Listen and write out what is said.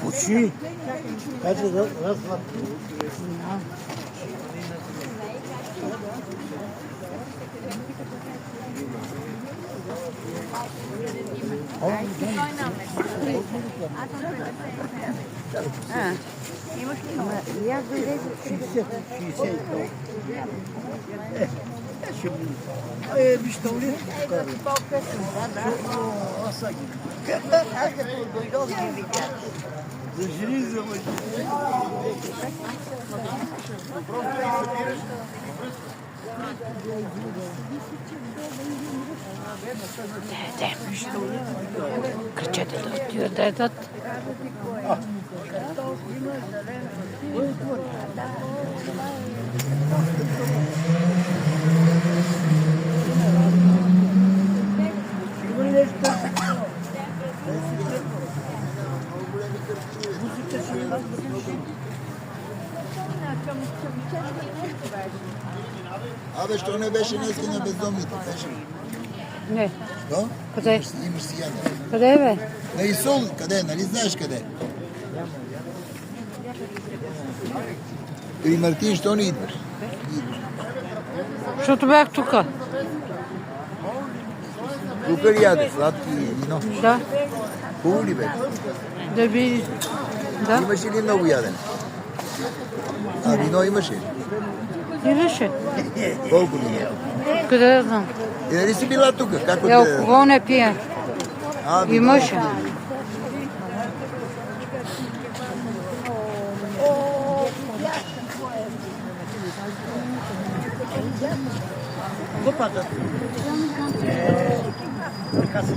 Пуши. Каже, раз, два. Я говорю, 60. Bir tuvalet çıkar. Зажри заводи. Кричати diyor Dedat. Абе, що не беше днеска на бездомните? Беше. Ne? Що? Къде? Имаш си яда. Къде е, бе? На Исол, къде? Нали знаеш къде? И Мартин, що не идваш? Защото бях тук. Тук ли яде? Сладки вино. Да. Хубаво ли бе? Да би... Да. Имаш ли много ядене? А вино имаш ли? Имаше. Колко ли е? Къде да знам? И нали си била тук? Как Я алкохол не пия. А, вино. Имаше. Копата. Така се